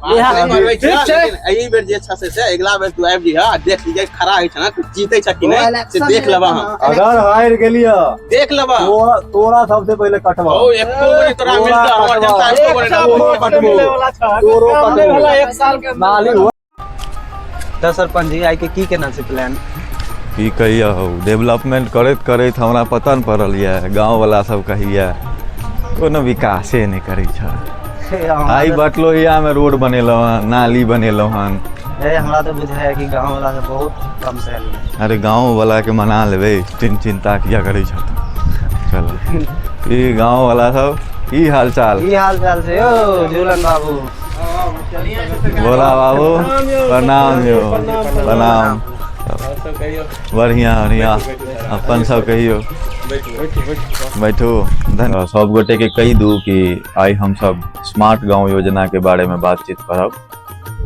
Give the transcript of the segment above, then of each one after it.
एही बेर जे छै से अगला बेर तू आबि जइहा देख लीजिए खड़ा है ना तू जीते छ कि नहीं से देख लेबा हम अगर हार गेलिया देख लेबा तोरा सबसे पहले कटवा ओ एको बजे तोरा मिलता हमर जनता एको बजे तोरो कटबो एक साल के नाली तो सरपंच जी आई के की केना से प्लान की कहिया हो डेवलपमेंट करैत करैत हमरा पता नहीं पड़ल है गाँव वाला सब कहिया कोनो विकासे नहीं करै छ आई बटलो हिया में रोड बनेलो हन नाली बनेलो हन हमरा तो बुझाय है कि गांव वाला से बहुत कम से अरे गाँव वाला के मना लेबे चिंता किया करै छ चलो ई गाँव वाला सब की हाल चाल से ओ झूलन बाबू बोला बाबू प्रणाम यो प्रणाम बढ़िया बढ़िया अपन सब कहियो बैठो धन्यवाद सब गोटे के कही दू कि आई हम सब स्मार्ट गांव योजना के बारे में बातचीत करब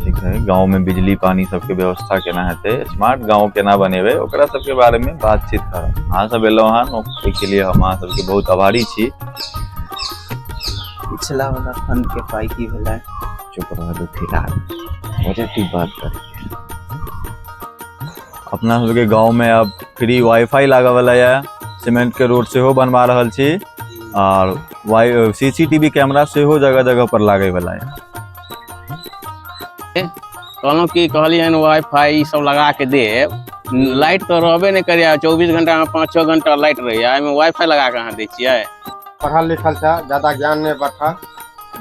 ठीक है गांव में बिजली पानी सबके व्यवस्था केना हेतै स्मार्ट गांव केना बनेबे ओकरा सबके बारे में बातचीत करब अहाँ सब एलौ हन ओके लिए हम अहाँ सबके बहुत आभारी छी पिछला वाला फंड के पाई की भेलै चुप रह दो फिलहाल पॉजिटिव बात कर अपना सबके गांव में अब फ्री वाईफाई लागल वाला है सीमेंट के रोड से हो बनवा रहल छी और सीसीटीवी कैमरा से हो जगह जगह पर लागे वाला है कहलौं कि कहलिए वाईफाई सब लगा के दे लाइट तो रहबे नहीं करिया 24 घंटा में 5-6 घंटा लाइट रहिया एमे वाईफाई लगा के अहाँ दै छियै पढ़ल लिखल छ ज्यादा ज्ञान नहीं बठा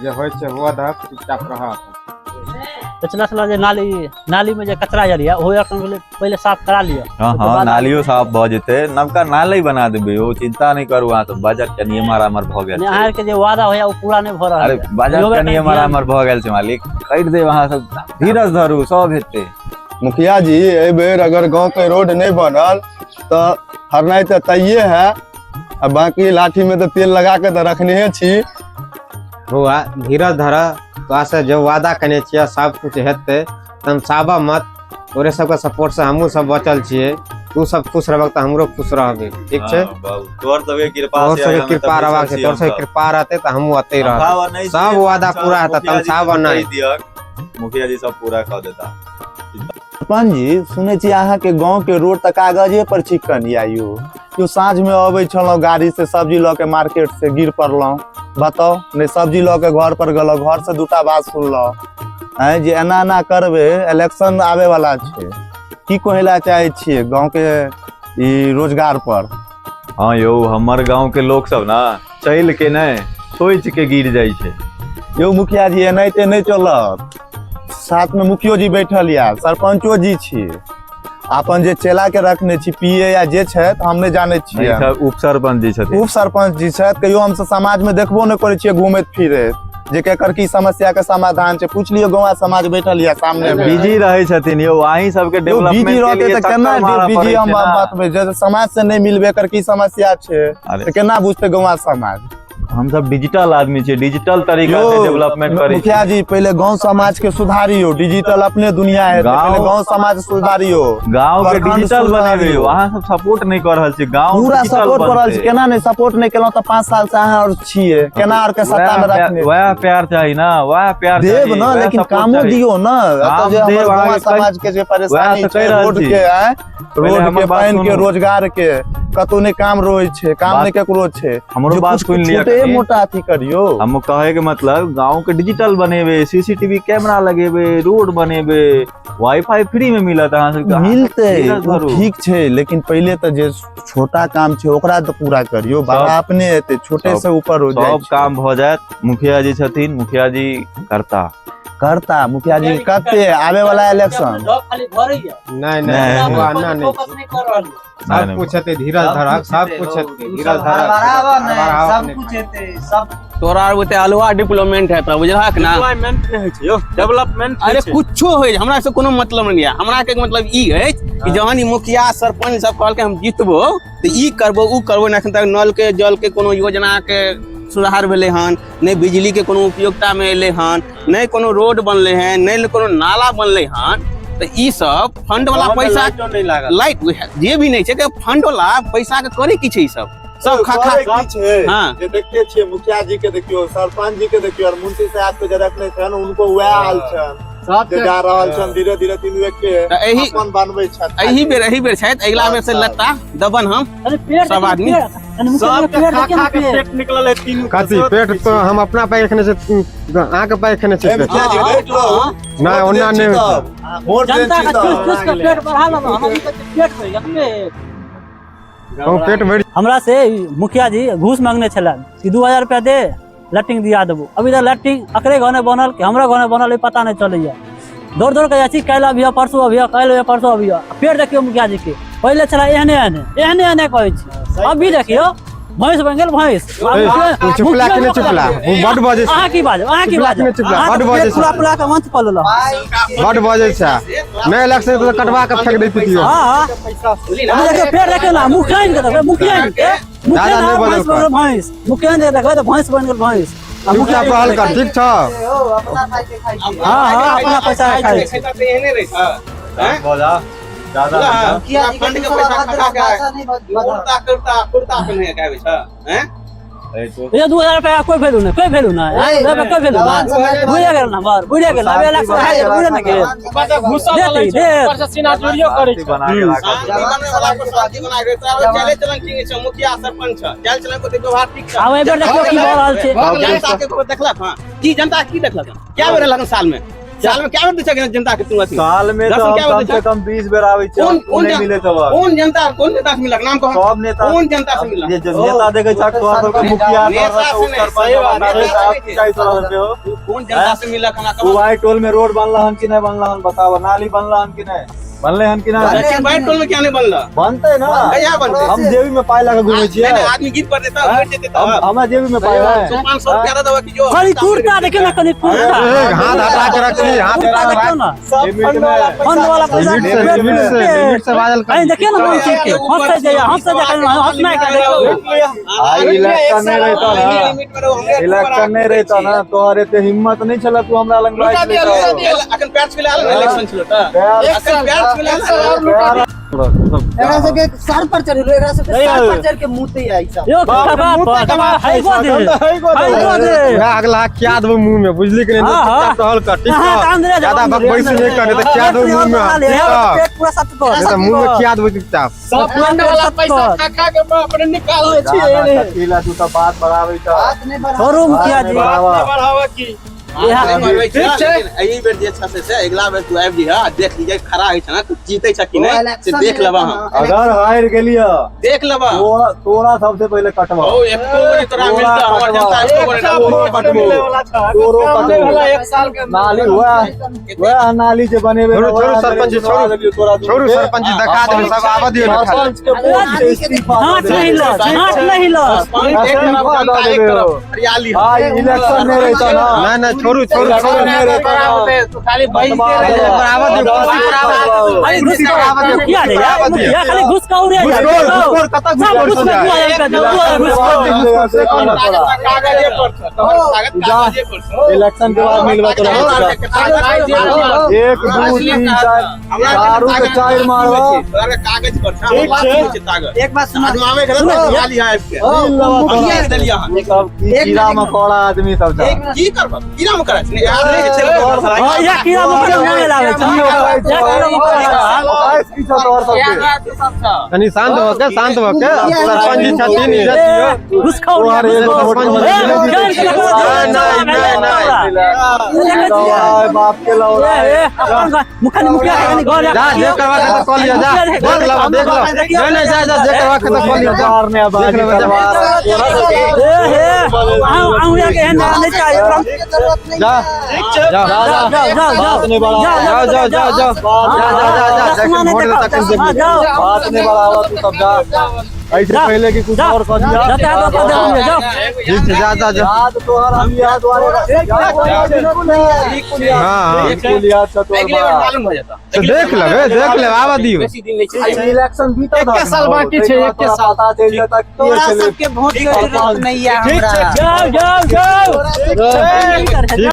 जे होय छै हुआ द चुपचाप रह पिछला साल जे नाली में जे कचरा जलिया हो पहले साफ करा लिया हां नालियो साफ भ जेते नवका नाली बना देबे ओ चिंता नहीं करू अहाँ सब बजट के नियम आरामर भ गेल छै अहाँ के जे वादा होया ओ पूरा नहीं भ रहल अरे बजट के नियम आरामर भ गेल छै मालिक कह दे वहां सब धीरज धरू सब हेते मुखिया जी ए बेर अगर गांव के रोड नहीं बनल तो हरनाई तो तइये है अब बाकी लाठी में तो तेल लगा के तो रखने छी हुआ धीरज धर तो से जो वादा करने छियै सब कुछ हेते तुम साबा मत तोरे सबके सपोर्ट से हमहू सब बचल छियै तू सब खुश रहबक त हमरो खुश रहबे ठीक छै तोर सबके कृपा से तोर सबके कृपा रहबाक छै तोर सबके कृपा रहते त हमहू अते रहब सब वादा पूरा हेता तुम साबा नहीं मुखिया जी सब पूरा कर देता सरपंच जी सुने छी अहाँ के गांव के रोड तक कागजे पर चिकन या यो साँझ में अबै छलौ गाड़ी से सब्जी ल के मार्केट से गिर पड़लौ बताओ नहीं सब्जी ल के घर पर गलो घर से दूटा बात सुनलो हैं जे एना एना करबे इलेक्शन आवे वाला छै की कहला चाहे छियै गांव के ई रोजगार पर हाँ यो हमर गांव के लोग सब ना चल के नहीं सोच के गिर जाय छै यो मुखिया जी एनाहिते नहीं चलत साथ में मुखियो जी बैठल या सरपंचो जी छी अपन जे चेला के रखने छी पीए या जे छै हम नहीं जाने छी उप सरपंच जी छथि उप सरपंच जी छै कहियो हम समाज में देखबो नहीं करे छियै घूमैत फिरैत जे केकर की समस्या के समाधान छै पूछ लियो गांव समाज बैठल या सामने में बिजी रहे छथिन यो अहीं सब के डेवलपमेंट बिजी रहते त केना बिजी हम बात में जे समाज से नहीं मिलबे कर की समस्या छै त केना बुझते गांव समाज हम सब डिजिटल आदमी छे डिजिटल तरीका से डेवलपमेंट करी मुखिया जी पहले गांव समाज के सुधारियो डिजिटल अपने दुनिया है पहले गांव समाज सुधारियो गांव के डिजिटल बनाबियो अहाँ सब सपोर्ट नहीं कर रहल छी गांव पूरा सपोर्ट कर रहल छी केना नहीं सपोर्ट नहीं केलौ त 5 साल से अहाँ और छिए केना और के सत्ता में रखने वह प्यार चाहिए ना वह प्यार देव ना लेकिन कामो दियो ना जे हमर गांव समाज के जे परेशानी छै रोड के रोड के पानी के रोजगार के कतो नहीं काम रोय छै काम नहीं केकरो छै हमरो बात सुन लिया मोटा अथी करियो हम कहे के मतलब गांव के डिजिटल बनेबे सीसीटीवी कैमरा लगेबे रोड बनेबे वाईफाई फ्री में मिलत अहाँ सबके मिलते ठीक छै लेकिन पहले तो जे छोटा काम छै ओकरा तो पूरा करियो बड़ा अपने हेते छोटे से ऊपर हो जाए सब काम भ जात मुखिया जी छथिन मुखिया जी करता मुखिया जी कते आवे वाला इलेक्शन नहीं हुआ ना नहीं सब कुछ है धीरज धरक सब कुछ है धीरज धरक सब कुछ है सब तोरा ओते अलवा डेवलपमेंट है त बुझलहक ना डेवलपमेंट अरे कुछो होय हमरा से कोनो मतलब नहीं है हमरा के मतलब ई है कि जहां ई मुखिया सरपंच सब कहल के हम जीतबो त ई करबो उ करबो ना तक नल के जल के कोनो योजना के सुधार भेले हन नहीं बिजली के कोनो उपयोगिता में एले हन नहीं कोनो रोड बनले हैं नहीं कोनो नाला बनले हन तो ई सब फंड वाला पैसा लाइट जे भी नहीं छै फंड वाला पैसा के करे की छै ई सब सब खा खा की छै हाँ। जे देखते छियै मुखिया जी के देखियो, सरपंच जी के देखियो और मुंशी साहब के जे रखने छन उनको वह हाल छन जे जा रहल छन धीरे धीरे तीन के एही अपन बनबै छथि। एही बेर छथि, अगला बेर से लत्ता दबन हम अरे पेड़ सब आदमी सब पेड़ देखिए ना पेड़ निकलल है तीन कथी पेट तो हम अपना पाई खने से आंख पाई खने से मुखिया जी देख लो ना ओना ने वोट दे जनता का छी चूस के पेट बढ़ा लो हम अभी तक पेट भर गया हम पेट भर हमरा से मुखिया जी घूस मांगने छलन कि 2000 रुपया दे लैट्रिन दिया देबो। अभी तक लैट्रिन अकरे गाँव बनल कि हमरा गाँव बनल ई पता नहीं चलैया। दौड़ दौड़ के जाची कल अभी परसों अभी कल परसों अभी पेड़ देखियो मुखिया जी के पहले चला एहने एहने कहै छी, अभी देखियो भैंस बन गेल भैंस। चुपला के चुपला बड बजे अहाँ की बाज चुपला बड बजे पूरा पूरा के मंच पर लो बड बजे छै मैं इलेक्शन तो कटवा के फेंक देती थी। हां देखियो पेड़ देखियो ना मुखिया के देखो मुखिया दादा नहीं बदल भैंस मुखिया ने देखो तो भैंस बन गेल भैंस। मुखिया पहल कर ठीक था हां अपना पैसा खाइ छै एहने रही हैं बोला ज्यादा फंड के पैसा खा के कुर्ता पहने के आबै छ हैं ये 2000 रुपया कोई वैल्यू नहीं कोई वैल्यू नहीं कोई वैल्यू नहीं बुढ़िया गेल ना बार बुढ़िया गेल अब इलेक्शन है बुढ़िया ना गेल घुसा दे प्रशासन जोड़ियो करे छै बना के रखा बनने वाला को शादी बना के चले चलन ठीक छै मुखिया सरपंच चल चलन को व्यवहार ठीक छै। अब एबर देखियो की भ रहल छै जनता के देखलक हां की जनता की देखलक क्या बेर लगन साल में क्या बेर दै छै जनता के तू अथी साल में तो कम से कम 20 बेर आबै छै कौन नहीं मिले तो कौन जनता से मिलक नाम कहो सब नेता कौन जनता से मिलक ये जब नेता देखे छ तो सबके मुखिया कौन जनता से मिलक हमरा तू भाई टोल में रोड बनला हन कि नहीं बनला हन बताओ, नाली बनला हन कि नहीं बनले हन कि नहीं लेकिन भाई टोल में क्या नहीं बनला बनते ना कहिया बनते हम जेबी में पाई लगा घूमे छियै आदमी गीत पर देता बैठ जेते त हम जेबी में पाई है 500 रुपया दवा की जो खाली कुर्ता देखियो ना कनी कुर्ता हाथ हटा के रखी हाथ कुर्ता देखियो ना लिमिट में फंड वाला पैसा लिमिट से बादल अरे देखियो ना मन ठीक के हंस जाए हंसना का देखियो इलेक्शन नहीं रहता ना इलेक्शन नहीं रहता ना तोहर एते हिम्मत नहीं छला तू हमरा लंग बाइक अखन पैच के लाल इलेक्शन छलो त अखन पैच के लाल एकरा सबके सर पर चढ़िलो, एकरा सबके सर पर चढ़ के मुते आई सब यो कबा है गो दे अगला क्या दो मुंह में बुझली कि नहीं चुपचाप टहल कर ठीक है ज्यादा बकवास नहीं करे तो क्या दो मुंह में पेट पूरा सट कर तो मुंह में क्या दो चुपचाप सब फंड वाला पैसा खा के अपने निकाल ले छी कटीला तू तो बात बढ़ावे छ बात नहीं बढ़ा छोरू मुखिया जी बढ़ावा की ठीक छै एही बेर जे छ से अगला बेर तू आबि जी देख लीजिए खड़ा है छ ना तू जीते छ कि नहीं से देख लेबा हम अगर हार गेलिया देख लेबा तोरा सबसे पहले कटवा ओ एको बजे तोरा मिलता हमर जनता एको बजे तोरो कटबो तोरो कटवा एक साल के नाली वह नाली जे बनेबे छोड़ू सरपंच छोड़ू सरपंच दिखा दे सब आवा दियो ना सरपंच के वोट से इस्तीफा हाथ नहीं लो एक जनता एक तरफ हरियाली हां इलेक्शन नहीं रहता ना ना छोड़ू नहीं रहता तो खाली भाई बराबर दे अरे घुस मुखिया रे यार मुखिया खाली घुस का उड़े घुसखोर कता घुसखोर कागजे पर कागजे पर इलेक्शन के बाद मिलवा तोरा 1 2 3 4 दारू के चार मारवा कागज पर कागज एक बात सुना आदमावे के हरियाली है के दलिया कीड़ा मकोड़ा आदमी सब जा की करबा कीड़ा मकोड़ा ने याद रहे छै हां या कीड़ा मकोड़ा नहीं लावे छै या कीड़ा मकोड़ा की छ तोर सबके तनी शांत हो के सरपंच जी छथिन इज्जत घुस खा उड़े बाप के लौड़ा मुखिया कनी घर जा जे करवा के तो कॉल लिया जा देख लो नहीं जा जा जे करवा के तो कॉल लिया जा ने आबाद आऊं या के नहीं चाहिए जा बात नहीं बढ़ावा जा वोट देता कर दे बात नहीं बढ़ावा तू सब जा ऐसे पहले की कुछ और कर दिया जा याद तोहर हम याद वाले हां बिल्कुल याद छ तोहर मालूम हो जाता तो देख ले आवा दियो बेसी दिन नहीं छै इलेक्शन बीता 1 साल बाकी छै 1 साल पता चल जाता तोरा सबके वोट के जरूरत नहीं है हमरा जाओ